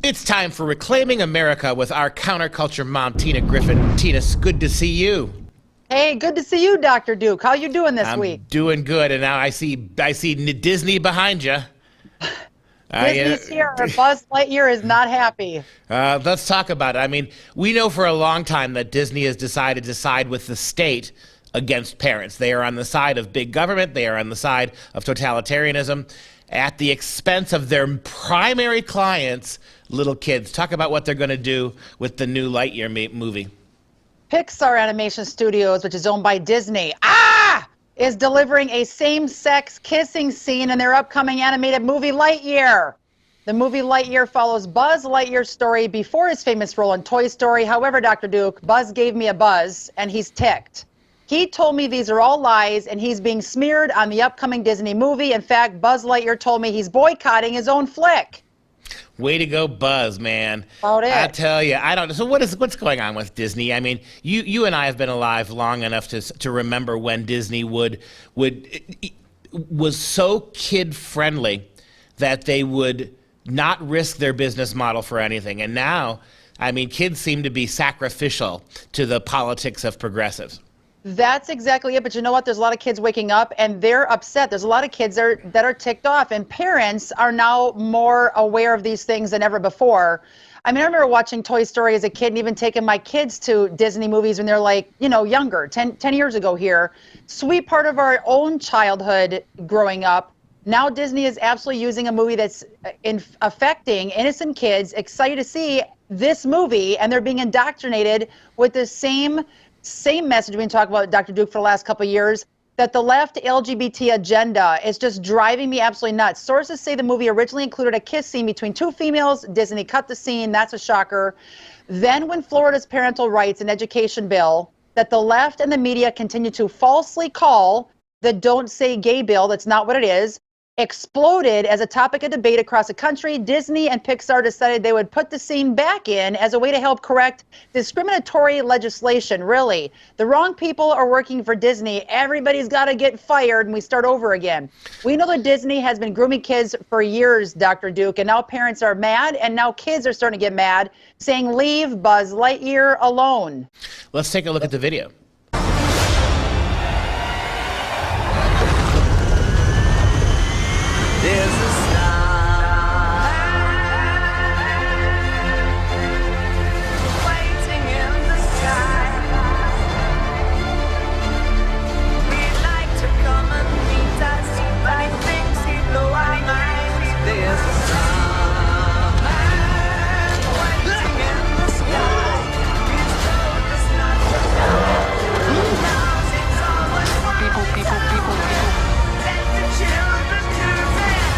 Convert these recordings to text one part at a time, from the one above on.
It's time for Reclaiming America with our counterculture mom, Tina Griffin. Tina, it's good to see you. Hey, good to see you, Dr. Duke. How you doing this week? I'm doing good, and now I see Disney behind you. Disney's here. Buzz Lightyear is not happy. Let's talk about it. I mean, we know for a long time that Disney has decided to side with the state against parents. They are on the side of big government. They are on the side of totalitarianism at the expense of their primary clients, little kids. Talk about what they're going to do with the new Lightyear movie. Pixar Animation Studios, which is owned by Disney, is delivering a same-sex kissing scene in their upcoming animated movie Lightyear. The movie Lightyear follows Buzz Lightyear's story before his famous role in Toy Story. However, Dr. Duke, Buzz gave me a buzz, and he's ticked. He told me these are all lies, and he's being smeared on the upcoming Disney movie. In fact, Buzz Lightyear told me he's boycotting his own flick. Way to go, Buzz, man. About it. I tell you, I don't know. So what's going on with Disney? I mean, you and I have been alive long enough to remember when Disney was so kid friendly that they would not risk their business model for anything. And now, I mean, kids seem to be sacrificial to the politics of progressives. That's exactly it. But you know what? There's a lot of kids waking up and they're upset. There's a lot of kids that are ticked off, and parents are now more aware of these things than ever before. I mean, I remember watching Toy Story as a kid and even taking my kids to Disney movies when they're like, younger, 10 years ago here. Sweet part of our own childhood growing up. Now Disney is absolutely using a movie that's affecting innocent kids, excited to see this movie, and they're being indoctrinated with the same message we've been talking about, Dr. Duke, for the last couple of years, that the left LGBT agenda is just driving me absolutely nuts. Sources say the movie originally included a kiss scene between two females. Disney cut the scene. That's a shocker. Then when Florida's parental rights and education bill that the left and the media continue to falsely call the Don't Say Gay bill, that's not what it is, exploded as a topic of debate across the country, Disney and Pixar decided they would put the scene back in as a way to help correct discriminatory legislation. Really, the wrong people are working for Disney. Everybody's got to get fired and we start over again. We know that Disney has been grooming kids for years, Dr. Duke, and now parents are mad, and now kids are starting to get mad, saying leave Buzz Lightyear alone. Let's take a look at the video. There's a star waiting in the sky. We'd like to come and meet us, but he thinks he'd blow our minds. There's a star waiting in the sky. He's told us not to go. Now it's always people. Let the children do that.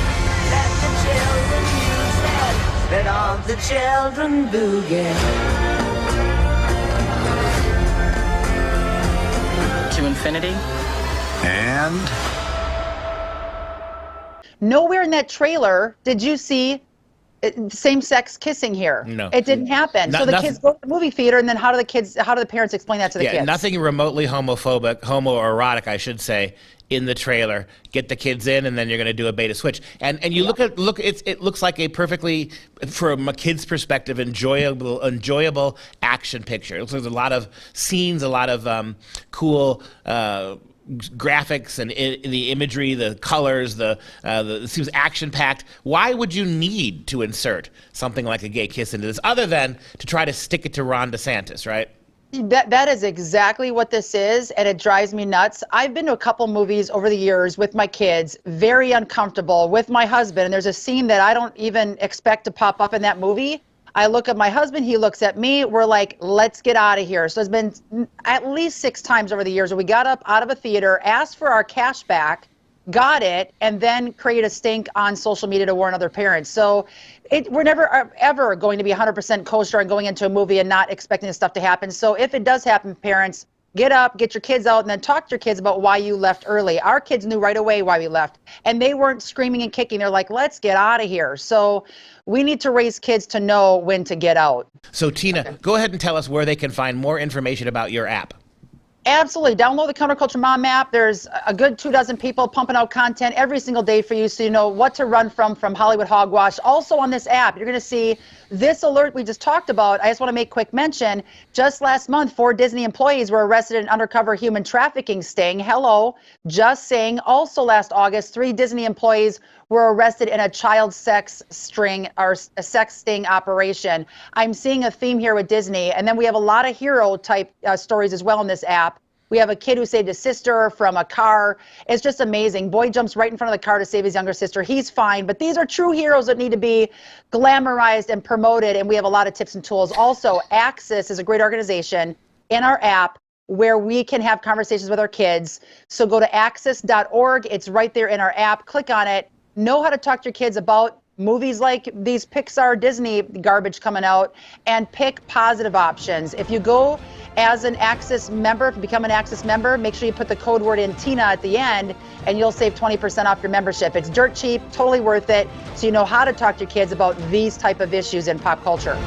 Let the children use that. Let all the children boogie. To infinity and Nowhere in that trailer did you see same-sex kissing here. No. It didn't happen. So the kids go to the movie theater, and then how do the parents explain that to the kids? Nothing remotely homophobic, homoerotic, I should say, in the trailer. Get the kids in, and then you're going to do a beta switch. And you look, it looks like a perfectly, from a kid's perspective, enjoyable action picture. It looks like there's a lot of scenes, a lot of cool graphics and the imagery, the colors, it seems action-packed. Why would you need to insert something like a gay kiss into this, other than to try to stick it to Ron DeSantis, right? That is exactly what this is, and it drives me nuts. I've been to a couple movies over the years with my kids, very uncomfortable, with my husband, and there's a scene that I don't even expect to pop up in that movie. I look at my husband, he looks at me, we're like, let's get out of here. So it's been at least 6 times over the years where we got up out of a theater, asked for our cash back, got it, and then create a stink on social media to warn other parents. So we're never ever going to be 100% kosher and going into a movie and not expecting this stuff to happen. So if it does happen, parents, get up, get your kids out, and then talk to your kids about why you left early. Our kids knew right away why we left, and they weren't screaming and kicking. They're like, let's get out of here. So we need to raise kids to know when to get out. So Tina, go ahead and tell us where they can find more information about your app. Absolutely. Download the Counterculture Mom app. There's a good 24 people pumping out content every single day for you, so you know what to run from Hollywood hogwash. Also on this app, you're going to see this alert we just talked about. I just want to make quick mention. Just last month, 4 Disney employees were arrested in an undercover human trafficking sting. Hello, just saying. Also last August, 3 Disney employees were arrested in a child sex sting operation. I'm seeing a theme here with Disney, and then we have a lot of hero type stories as well in this app. We have a kid who saved his sister from a car. It's just amazing. Boy jumps right in front of the car to save his younger sister. He's fine, but these are true heroes that need to be glamorized and promoted, and we have a lot of tips and tools. Also, Axis is a great organization in our app where we can have conversations with our kids. So go to axis.org. It's right there in our app. Click on it. Know how to talk to your kids about movies like these Pixar, Disney garbage coming out, and pick positive options. If you go as an Access member, if you become an Access member, make sure you put the code word in Tina at the end, and you'll save 20% off your membership. It's dirt cheap, totally worth it, so you know how to talk to your kids about these type of issues in pop culture.